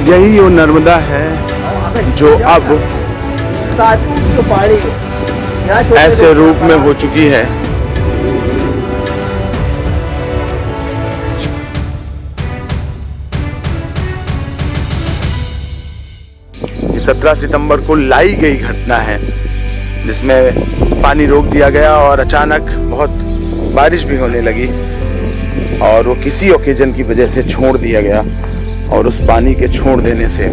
यही वो नर्मदा है जो अब ऐसे रूप में हो चुकी है। ये 17 सितंबर को लाई गई घटना है जिसमें पानी रोक दिया गया और अचानक बहुत बारिश भी होने लगी और वो किसी ओकेजन की वजह से छोड़ दिया गया और उस पानी के छोड़ देने से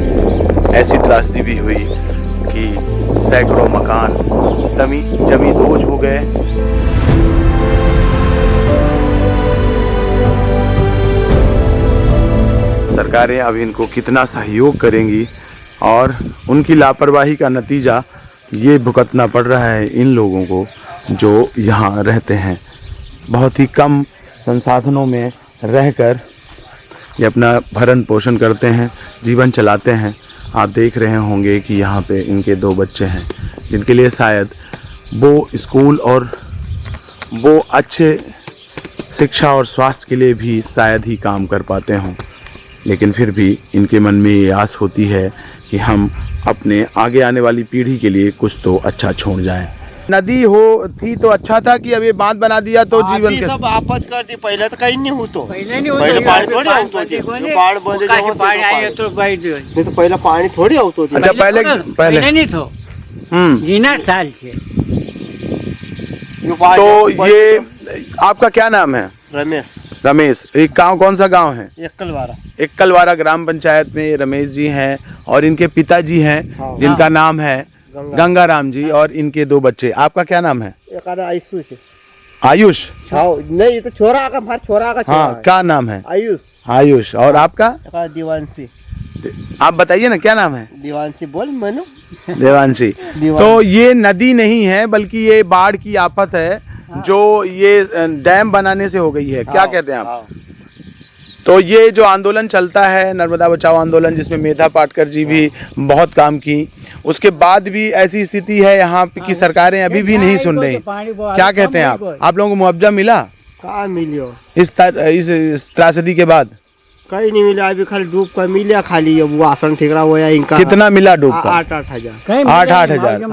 ऐसी त्रासदी भी हुई कि सैकड़ों मकान जमींदोज हो गए। सरकारें अब इनको कितना सहयोग करेंगी और उनकी लापरवाही का नतीजा ये भुगतना पड़ रहा है इन लोगों को जो यहाँ रहते हैं। बहुत ही कम संसाधनों में रहकर ये अपना भरण पोषण करते हैं, जीवन चलाते हैं। आप देख रहे होंगे कि यहाँ पे इनके 2 बच्चे हैं जिनके लिए शायद वो स्कूल और वो अच्छे शिक्षा और स्वास्थ्य के लिए भी शायद ही काम कर पाते हों, लेकिन फिर भी इनके मन में ये आस होती है कि हम अपने आगे आने वाली पीढ़ी के लिए कुछ तो अच्छा छोड़ जाएं। नदी हो थी तो अच्छा था कि अब ये बांध बना दिया तो जीवन के सब आफत कर दी। पहले तो कहीं नहीं होतो, पहले पाणी थोड़ी होतो, बाढ़ बंद पाणी आए तो नहीं तो पहले पाणी थोड़ी होतो। अच्छा पहले नहीं तो जीना साल से। तो ये आपका क्या नाम है? रमेश। एक गाँव कौन सा गांव है? एक्कलवारा ग्राम पंचायत में रमेश जी हैं और इनके पिताजी हैं जिनका नाम है गंगाराम जी और इनके 2 बच्चे। आपका क्या नाम है? आयुष। नहीं तो छोरा का हाँ, क्या नाम है? आयुष। और आपका? देवांशी। आप बताइए ना क्या नाम है? देवांशी बोल मनु। देवांशी। तो ये नदी नहीं है बल्कि ये बाढ़ की आफत है जो ये डैम बनाने से हो गई है। क्या कहते हैं आप? तो ये जो आंदोलन चलता है नर्मदा बचाओ आंदोलन, जिसमें मेधा पाटकर जी भी बहुत काम की, उसके बाद भी ऐसी स्थिति है यहाँ की सरकारें अभी भी नहीं सुन रही। क्या कहते हैं आप लोगों को मुआवजा मिला? कहाँ मिलियो इस त्रासदी के बाद? कहीं नहीं मिला, अभी खाली डूब का मिला खाली। वो आसन ठिकरा हुआ इनका। कितना मिला डूब का? 8-8 हजार। 8-8 हजार।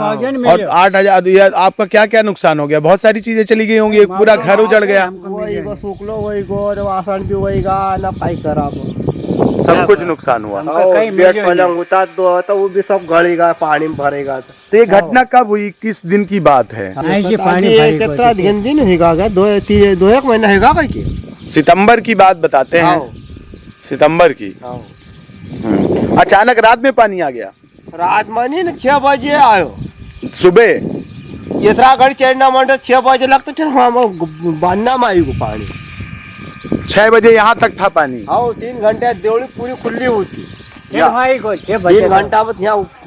और 8 हजार आपका क्या क्या नुकसान हो गया? बहुत सारी चीजें चली गई होंगी, एक पूरा घर उजड़ गया। वही गो सुखलो, वही गो आसन भी वही गा ना पाई करा, सब कुछ नुकसान हुआ। पलंग उतार दो तो वो भी सब गड़ेगा, पानी में भरेगा। तो ये घटना कब हुई, किस दिन की बात है? कितना दिन होगा? 2-1 महीना होगा। सितंबर की बात बताते हैं, सितंबर की। अचानक रात में पानी आ गया। रात में 6 बजे आयो। सुबह इतना गाड़ी चढ़ना मंडा 6 बजे लगता था बनना में आई को पानी। 6 बजे यहाँ तक था पानी। 3 घंटे देवड़ी पूरी खुली होती। 3 घंटा में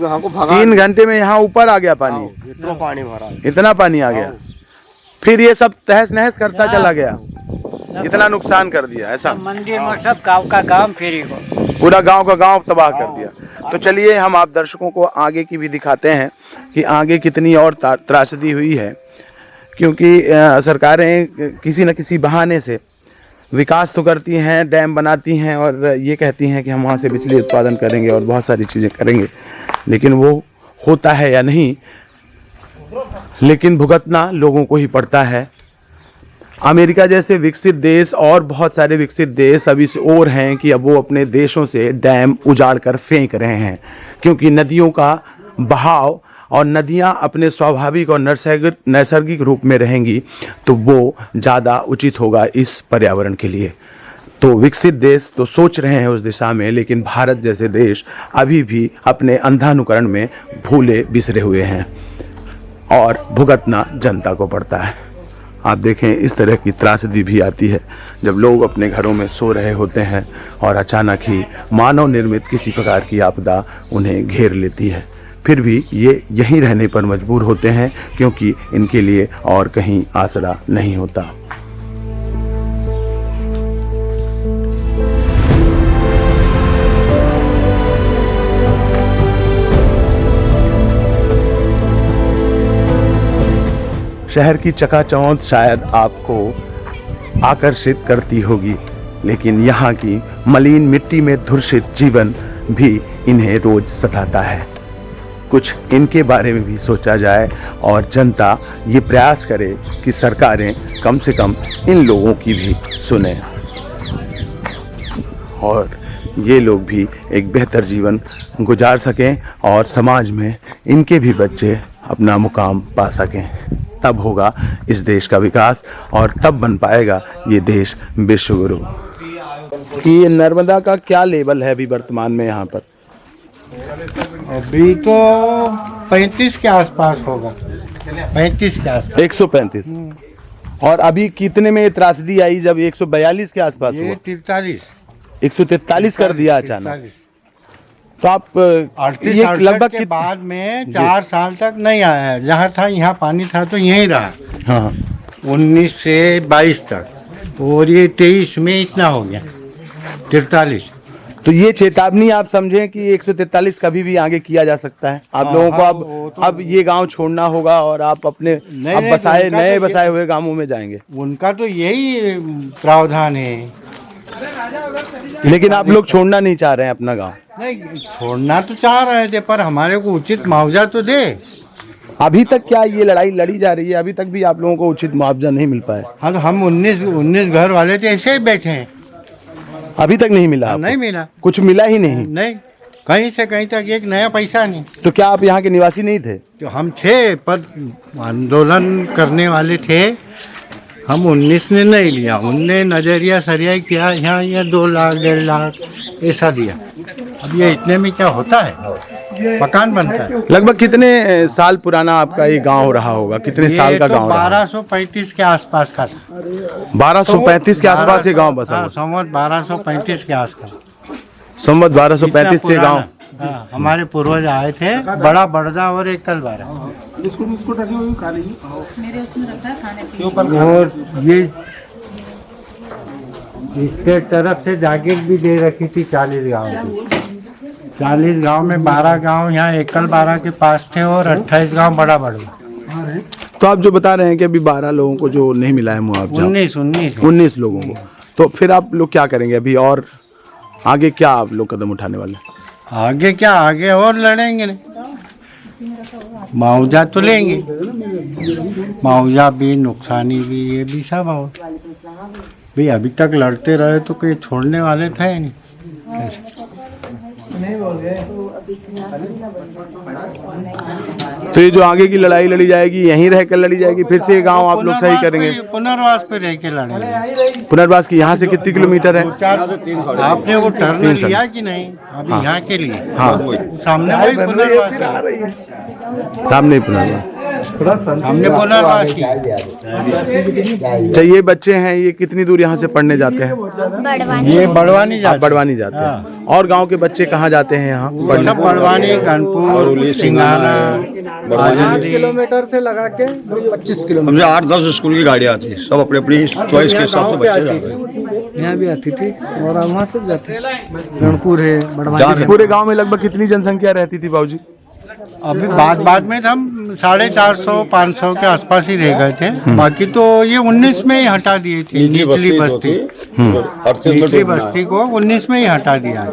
हमको भगा। 3 घंटे में यहाँ ऊपर आ गया पानी। इतना पानी भरा, इतना पानी आ गया। फिर ये सब तहस नहस करता चला गया, इतना नुकसान कर दिया। ऐसा मंदिर में सब गाँव का गाँव फेरी को, पूरा गांव का गांव तबाह कर दिया। तो चलिए हम आप दर्शकों को आगे की भी दिखाते हैं कि आगे कितनी और त्रासदी हुई है, क्योंकि सरकारें किसी न किसी बहाने से विकास तो करती हैं, डैम बनाती हैं और ये कहती हैं कि हम वहाँ से बिजली उत्पादन करेंगे और बहुत सारी चीज़ें करेंगे, लेकिन वो होता है या नहीं, लेकिन भुगतना लोगों को ही पड़ता है। अमेरिका जैसे विकसित देश और बहुत सारे विकसित देश अब इस ओर हैं कि अब वो अपने देशों से डैम उजाड़ कर फेंक रहे हैं, क्योंकि नदियों का बहाव और नदियां अपने स्वाभाविक और नैसर्गिक रूप में रहेंगी तो वो ज़्यादा उचित होगा इस पर्यावरण के लिए। तो विकसित देश तो सोच रहे हैं उस दिशा में, लेकिन भारत जैसे देश अभी भी अपने अंधानुकरण में भूले बिसरे हुए हैं और भुगतना जनता को पड़ता है। आप देखें इस तरह की त्रासदी भी आती है जब लोग अपने घरों में सो रहे होते हैं और अचानक ही मानव निर्मित किसी प्रकार की आपदा उन्हें घेर लेती है। फिर भी ये यहीं रहने पर मजबूर होते हैं क्योंकि इनके लिए और कहीं आसरा नहीं होता। शहर की चकाचौंध शायद आपको आकर्षित करती होगी, लेकिन यहाँ की मलिन मिट्टी में धुरसित जीवन भी इन्हें रोज सताता है। कुछ इनके बारे में भी सोचा जाए और जनता ये प्रयास करे कि सरकारें कम से कम इन लोगों की भी सुने और ये लोग भी एक बेहतर जीवन गुजार सकें और समाज में इनके भी बच्चे अपना मुकाम पा सकें। तब होगा इस देश का विकास और तब बन पाएगा ये देश विश्वगुरु। कि ये नर्मदा का क्या लेवल है अभी वर्तमान में यहाँ पर? अभी तो 35 के आसपास होगा, 35 के आसपास। 135। और अभी कितने में त्रासदी आई जब 142 के आसपास ये हुआ? 43, 143 कर दिया अचानक। 43। तो आप 38 ये लगभग के बाद में 4 साल तक नहीं आया है। जहाँ था यहाँ पानी था तो यहीं रहा, हाँ 19 से 22 तक, और ये 23 में इतना हो गया 43। तो ये चेतावनी आप समझें कि 143 कभी भी आगे किया जा सकता है। आप हाँ, लोगों को हाँ, वो तो- अब ये गांव छोड़ना होगा और आप अपने नहीं, अब नहीं, बसाए उनका नए तो बसाए हुए गांवों में जाएंगे। उनका तो यही प्रावधान है। लेकिन आप लोग छोड़ना नहीं चाह रहे हैं अपना गांव। नहीं, छोड़ना तो चाह रहे थे पर हमारे को उचित मुआवजा तो दे। अभी तक क्या ये लड़ाई लड़ी जा रही है? अभी तक भी आप लोगों को उचित मुआवजा नहीं मिल पाया? हाँ, तो हम 19 घर वाले थे ऐसे ही बैठे हैं, अभी तक नहीं मिला आपको? नहीं मिला, कुछ मिला ही नहीं। नहीं, कहीं से कहीं तक एक नया पैसा नहीं। तो क्या आप यहाँ के निवासी नहीं थे? तो हम थे पर आंदोलन करने वाले थे हम। 19 ने नहीं लिया, उनने नजरिया सरिया किया, यहाँ ये 2 लाख 1.5 लाख ऐसा दिया। अब ये इतने में क्या होता है, मकान बनता है। लगभग कितने साल पुराना आपका ये गांव रहा होगा? कितने साल का तो गांव रहा? 1235 के आसपास का था। 1235 के आसपास ये गांव बसा हाँ, हुआ। संवत 1235 के आसपास। संवत 1235 से इतना गांव। पुराना। हाँ, हमारे पूर्वज आए थे, बड़ा बड़दा और एकल बारा। और ये स्टेट तरफ से जागीर भी दे रखी थी 40 गांव की। 40 गांव में 12 गांव यहाँ एकल बारा के पास थे और 28 गांव बड़ा बड़ा। तो आप जो बता रहे हैं कि अभी 12 लोगों को जो नहीं मिला है मुआवजा, 19 लोगों को, तो फिर आप लोग क्या करेंगे अभी? और आगे क्या आप लोग कदम उठाने वाले हैं? आगे क्या, आगे और लड़ेंगे नहीं, मुआवजा तो लेंगे, मुआवजा भी नुकसानी भी ये भी सब हो। भाई अभी तक लड़ते रहे तो कोई छोड़ने वाले थे नहीं। तो ये जो आगे की लड़ाई लड़ी जाएगी यहीं रहकर लड़ी जाएगी, फिर से ये गांव आप लोग सही करेंगे? पुनर्वास पे रह के लड़ेंगे। पुनर्वास की यहाँ से कितने किलोमीटर है? आपने वो टर्न लिया कि नहीं अभी? हाँ। यहाँ के लिए हाँ, सामने वही पुनर्वास है। सामने पुनर्वास। हमने पुनर्वास की। अच्छा, ये बच्चे हैं, ये कितनी दूर यहाँ से पढ़ने जाते हैं? ये बड़वानी आप जाते बड़वानी जाते हैं। और गांव के बच्चे कहाँ जाते हैं यहाँ हैं। पढ़ने? सब बड़वानी, गनपुर, सिंघाना, आजादी। किलोमीटर से लगा के 25 किलोमीटर हमसे 8-10 स्कूल की गाड़ियाँ आती है, सब अपनी अपनी चॉइस के हिसाब से बच्चे जा रहे हैं। यहाँ भी आती थी और वहाँ से जाते रणपुर है, बड़वानी। इस पूरे गांव में लगभग कितनी जनसंख्या रहती थी बाबूजी? अभी बाद में हम 450-500 के आसपास ही रह गए थे। बाकी तो ये 19 में ही हटा दिए थे निचली बस्ती। निचली बस्ती को 19 में ही हटा दिया।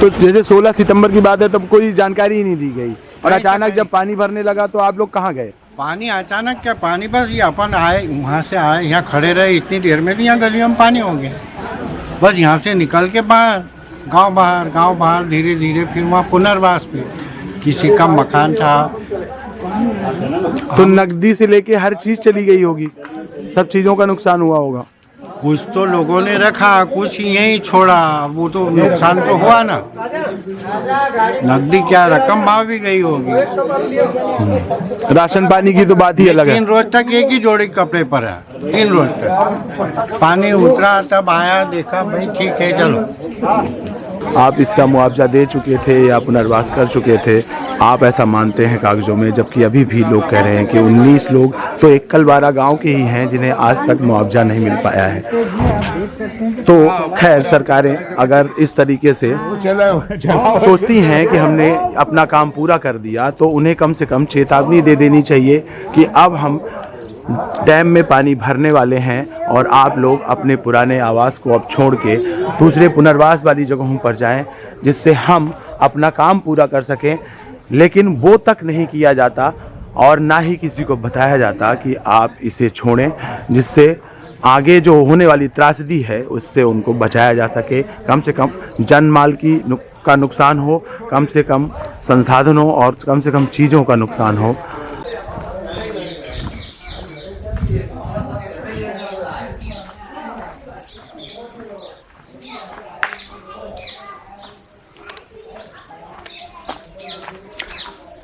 तो जैसे 16 सितंबर की बात है तब कोई जानकारी ही नहीं दी गई और अचानक जब पानी भरने लगा तो आप लोग कहाँ गए? पानी अचानक क्या, पानी बस ये अपन आए, वहाँ से आए, यहाँ खड़े रहे, इतनी देर में तो यहाँ गलियों में पानी हो गया। बस यहाँ से निकल के बाहर, गांव बाहर, धीरे धीरे फिर वहाँ पुनर्वास पे किसी का मकान था। तो नकदी से लेके हर चीज चली गई होगी, सब चीजों का नुकसान हुआ होगा। कुछ तो लोगों ने रखा, कुछ यहीं छोड़ा, वो तो नुकसान तो हुआ ना। नकदी क्या, रकम भाव भी गई होगी। राशन पानी की तो बात ही अलग है। 3 रोज तक एक ही जोड़ी कपड़े पर है, 3 रोज तक पानी उतरा, तब आया, देखा भाई ठीक है चलो। आप इसका मुआवजा दे चुके थे या पुनर्वास कर चुके थे, आप ऐसा मानते हैं कागजों में, जबकि अभी भी लोग कह रहे हैं कि 19 लोग तो एकल बारा गांव के ही हैं जिन्हें आज तक मुआवजा नहीं मिल पाया है। तो खैर, सरकारें अगर इस तरीके से सोचती हैं कि हमने अपना काम पूरा कर दिया तो उन्हें कम से कम चेतावनी दे देनी चाहिए कि अब हम डैम में पानी भरने वाले हैं और आप लोग अपने पुराने आवास को अब छोड़ के दूसरे पुनर्वास वाली जगहों पर जाएं, जिससे हम अपना काम पूरा कर सकें। लेकिन वो तक नहीं किया जाता और ना ही किसी को बताया जाता कि आप इसे छोड़ें, जिससे आगे जो होने वाली त्रासदी है उससे उनको बचाया जा सके। कम से कम जन माल का नुकसान हो, कम से कम संसाधनों और कम से कम चीज़ों का नुकसान हो।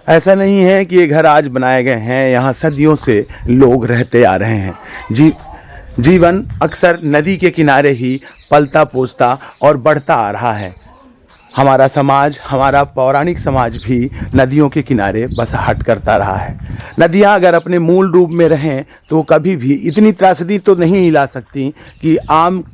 ऐसा नहीं है कि ये घर आज बनाए गए हैं, यहाँ सदियों से लोग रहते आ रहे हैं। जीवन अक्सर नदी के किनारे ही पलता पोसता और बढ़ता आ रहा है। हमारा समाज, हमारा पौराणिक समाज भी नदियों के किनारे बसाहट करता रहा है। नदियाँ अगर अपने मूल रूप में रहें तो कभी भी इतनी त्रासदी तो नहीं हिला सकती कि आम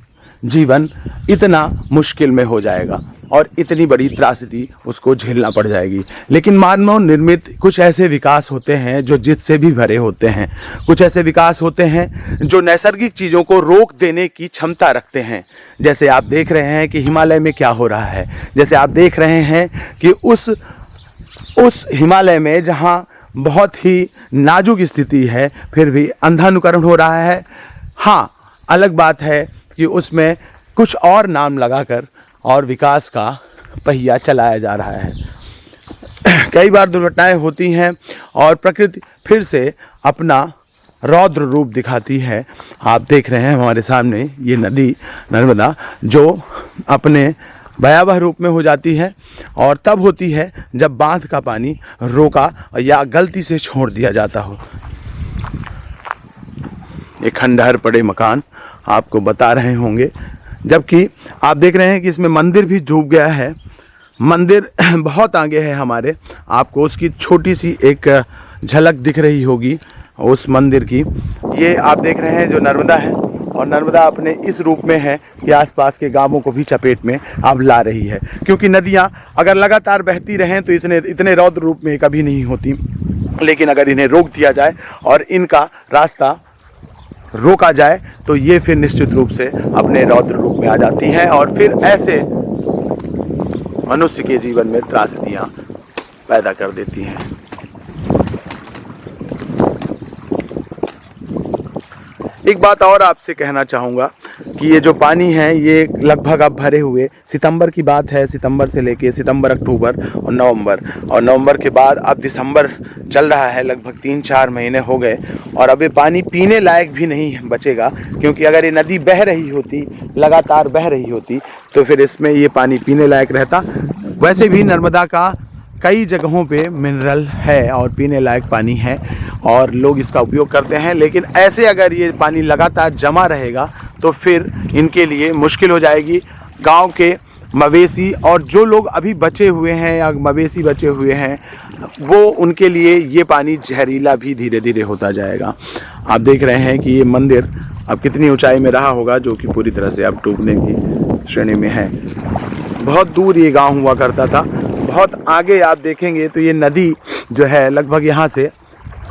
जीवन इतना मुश्किल में हो जाएगा और इतनी बड़ी त्रासदी उसको झेलना पड़ जाएगी। लेकिन मानव निर्मित कुछ ऐसे विकास होते हैं जो जिद से भी भरे होते हैं। कुछ ऐसे विकास होते हैं जो नैसर्गिक चीज़ों को रोक देने की क्षमता रखते हैं। जैसे आप देख रहे हैं कि हिमालय में क्या हो रहा है। जैसे आप देख रहे हैं कि उस हिमालय में जहाँ बहुत ही नाजुक स्थिति है, फिर भी अंधानुकरण हो रहा है। हाँ, अलग बात है कि उसमें कुछ और नाम लगाकर और विकास का पहिया चलाया जा रहा है। कई बार दुर्घटनाएं होती हैं और प्रकृति फिर से अपना रौद्र रूप दिखाती है। आप देख रहे हैं हमारे सामने ये नदी नर्मदा जो अपने भयावह रूप में हो जाती है और तब होती है जब बांध का पानी रोका या गलती से छोड़ दिया जाता हो। ये खंडहर पड़े मकान आपको बता रहे होंगे, जबकि आप देख रहे हैं कि इसमें मंदिर भी डूब गया है। मंदिर बहुत आगे है हमारे, आपको उसकी छोटी सी एक झलक दिख रही होगी उस मंदिर की। ये आप देख रहे हैं जो नर्मदा है, और नर्मदा अपने इस रूप में है कि आसपास के गांवों को भी चपेट में अब ला रही है। क्योंकि नदियां अगर लगातार बहती रहें तो इतने रौद्र रूप में कभी नहीं होती, लेकिन अगर इन्हें रोक दिया जाए और इनका रास्ता रोका जाए तो ये फिर निश्चित रूप से अपने रौद्र रूप में आ जाती हैं और फिर ऐसे मनुष्य के जीवन में त्रासदियां पैदा कर देती हैं। एक बात और आपसे कहना चाहूँगा कि ये जो पानी है ये लगभग अब भरे हुए, सितंबर की बात है, सितंबर से लेके सितंबर, अक्टूबर और नवंबर के बाद अब दिसंबर चल रहा है। लगभग 3-4 महीने हो गए और अब ये पानी पीने लायक भी नहीं बचेगा। क्योंकि अगर ये नदी बह रही होती, लगातार बह रही होती, तो फिर इसमें ये पानी पीने लायक रहता। वैसे भी नर्मदा का कई जगहों पे मिनरल है और पीने लायक पानी है और लोग इसका उपयोग करते हैं। लेकिन ऐसे अगर ये पानी लगातार जमा रहेगा तो फिर इनके लिए मुश्किल हो जाएगी। गांव के मवेशी और जो लोग अभी बचे हुए हैं या मवेशी बचे हुए हैं, वो उनके लिए ये पानी जहरीला भी धीरे धीरे होता जाएगा। आप देख रहे हैं कि ये मंदिर अब कितनी ऊंचाई में रहा होगा, जो कि पूरी तरह से अब डूबने की श्रेणी में है। बहुत दूर ये गांव हुआ करता था। बहुत आगे आप देखेंगे तो ये नदी जो है लगभग यहाँ से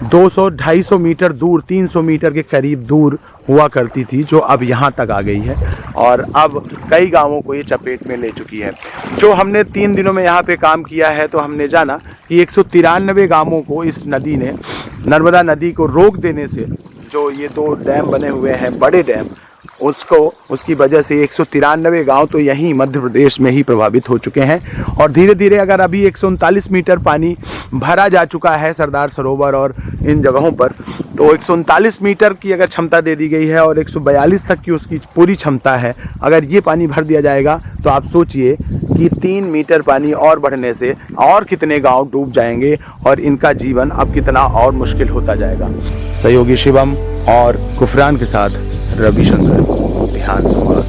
200-250 मीटर दूर, 300 मीटर के करीब दूर हुआ करती थी, जो अब यहाँ तक आ गई है और अब कई गांवों को ये चपेट में ले चुकी है। जो हमने 3 दिनों में यहाँ पे काम किया है तो हमने जाना कि 193 गांवों को इस नदी ने, नर्मदा नदी को रोक देने से, जो ये 2 डैम बने हुए हैं, बड़े डैम, उसकी वजह से 193 गांव तो यहीं मध्य प्रदेश में ही प्रभावित हो चुके हैं। और धीरे धीरे अगर अभी 139 मीटर पानी भरा जा चुका है सरदार सरोवर और इन जगहों पर, तो 139 मीटर की अगर क्षमता दे दी गई है और 142 तक की उसकी पूरी क्षमता है। अगर ये पानी भर दिया जाएगा तो आप सोचिए कि 3 मीटर पानी और बढ़ने से और कितने गाँव डूब जाएंगे और इनका जीवन अब कितना और मुश्किल होता जाएगा। सहयोगी शिवम और कुफरान के साथ रविशंकर, बिहार संवाद।